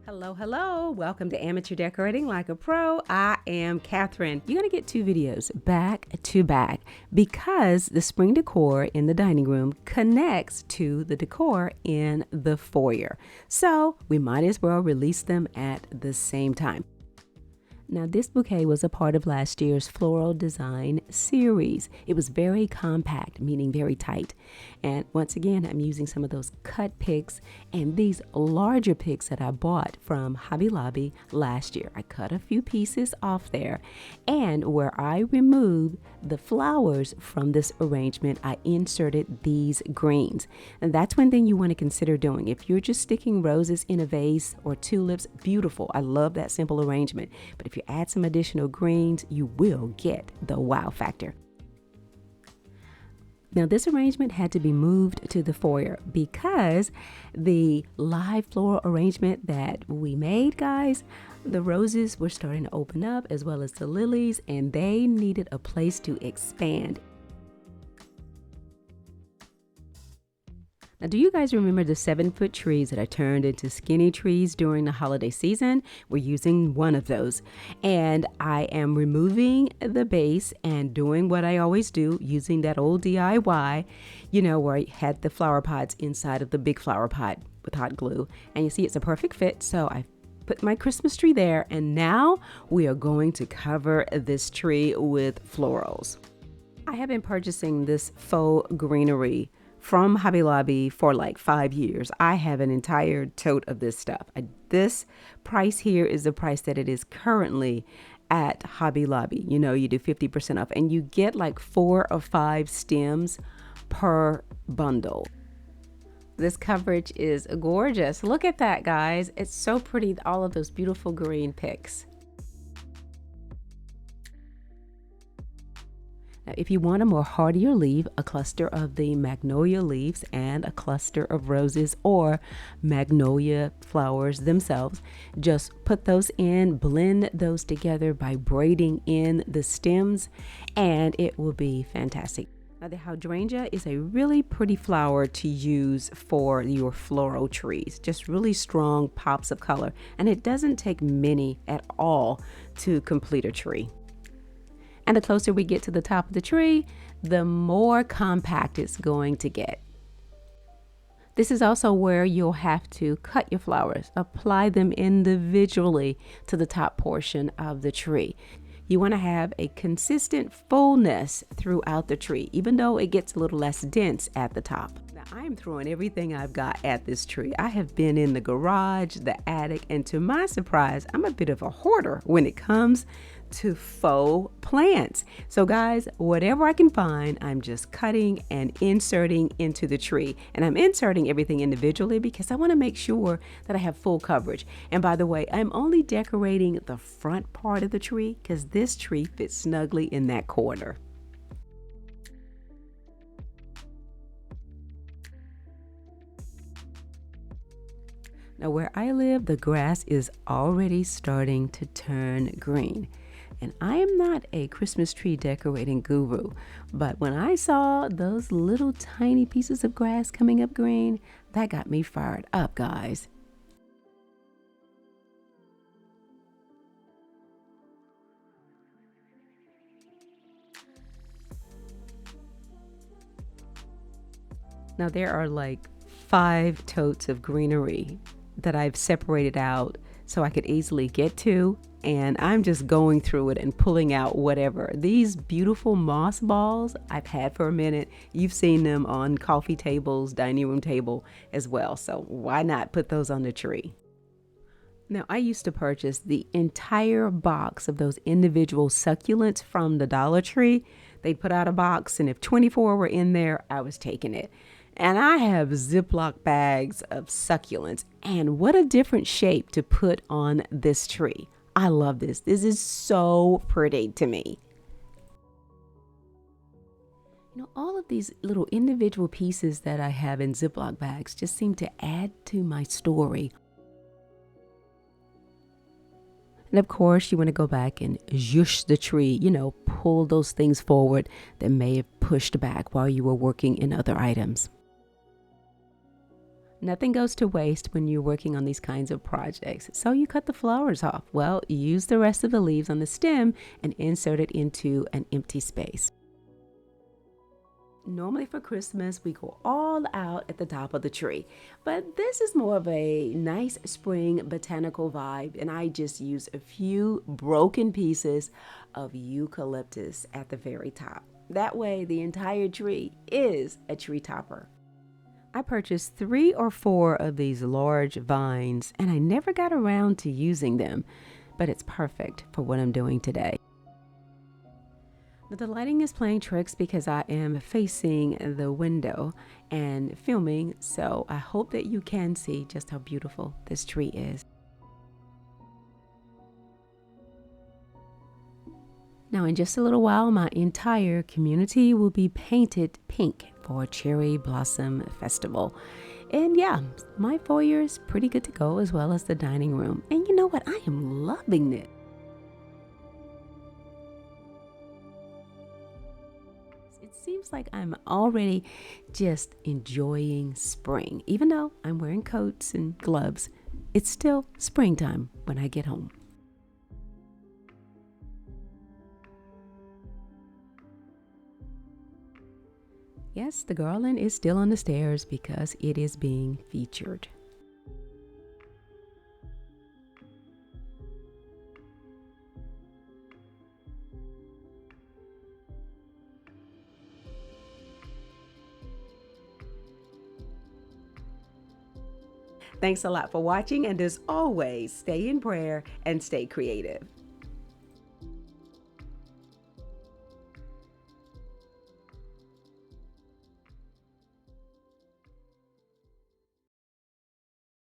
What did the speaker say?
Hello, hello. Welcome to Amateur Decorating Like a Pro. I am Catherine. You're going to get two videos back to back because the spring decor in the dining room connects to the decor in the foyer. So we might as well release them at the same time. Now, this bouquet was a part of last year's floral design series. It was very compact, meaning very tight. And once again, I'm using some of those cut picks and these larger picks that I bought from Hobby Lobby last year. I cut a few pieces off there, and where I removed the flowers from this arrangement, I inserted these greens. And that's one thing you want to consider doing. If you're just sticking roses in a vase or tulips, beautiful. I love that simple arrangement. But if you add some additional greens, you will get the wow factor. Now, this arrangement had to be moved to the foyer because the live floral arrangement that we made, guys, the roses were starting to open up as well as the lilies, and they needed a place to expand. Now, do you guys remember the 7-foot trees that I turned into skinny trees during the holiday season? We're using one of those. And I am removing the base and doing what I always do, using that old DIY, where I had the flower pots inside of the big flower pot with hot glue. And you see it's a perfect fit. So I put my Christmas tree there. And now we are going to cover this tree with florals. I have been purchasing this Faux Greenery from Hobby Lobby for like 5 years. I have an entire tote of this stuff. This price here is the price that it is currently at Hobby Lobby. You do 50% off and you get like 4 or 5 stems per bundle. This coverage is gorgeous. Look at that, guys. It's so pretty, all of those beautiful green picks. Now, if you want a more hardier leaf, a cluster of the magnolia leaves and a cluster of roses or magnolia flowers themselves, just put those in, blend those together by braiding in the stems, and it will be fantastic. Now, the hydrangea is a really pretty flower to use for your floral trees. Just really strong pops of color, and it doesn't take many at all to complete a tree. And the closer we get to the top of the tree, the more compact it's going to get. This is also where you'll have to cut your flowers, apply them individually to the top portion of the tree. You want to have a consistent fullness throughout the tree, even though it gets a little less dense at the top. Now, I am throwing everything I've got at this tree. I have been in the garage, the attic, and to my surprise, I'm a bit of a hoarder when it comes to faux plants. So guys, whatever I can find, I'm just cutting and inserting into the tree. And I'm inserting everything individually because I want to make sure that I have full coverage. And by the way, I'm only decorating the front part of the tree because this tree fits snugly in that corner. Now, where I live, the grass is already starting to turn green. And I am not a Christmas tree decorating guru, but when I saw those little tiny pieces of grass coming up green, that got me fired up, guys. Now, there are like 5 totes of greenery that I've separated out so I could easily get to, and I'm just going through it and pulling out whatever. These beautiful moss balls I've had for a minute. You've seen them on coffee tables, dining room table as well, so why not put those on the tree? Now, I used to purchase the entire box of those individual succulents from the Dollar Tree. They'd put out a box, and if 24 were in there, I was taking it. And I have Ziploc bags of succulents, and what a different shape to put on this tree. I love this. This is so pretty to me. All of these little individual pieces that I have in Ziploc bags just seem to add to my story. And of course, you want to go back and zhoosh the tree, pull those things forward that may have pushed back while you were working in other items. Nothing goes to waste when you're working on these kinds of projects. So you cut the flowers off. Well, use the rest of the leaves on the stem and insert it into an empty space. Normally for Christmas, we go all out at the top of the tree, but this is more of a nice spring botanical vibe, and I just use a few broken pieces of eucalyptus at the very top. That way, the entire tree is a tree topper. I purchased 3 or 4 of these large vines, and I never got around to using them, but it's perfect for what I'm doing today. Now, the lighting is playing tricks because I am facing the window and filming, so I hope that you can see just how beautiful this tree is. Now, in just a little while, my entire community will be painted pink for Cherry Blossom Festival. And yeah, my foyer is pretty good to go, as well as the dining room. And you know what? I am loving it. It seems like I'm already just enjoying spring. Even though I'm wearing coats and gloves, it's still springtime when I get home. Yes, the garland is still on the stairs because it is being featured. Thanks a lot for watching, and as always, stay in prayer and stay creative.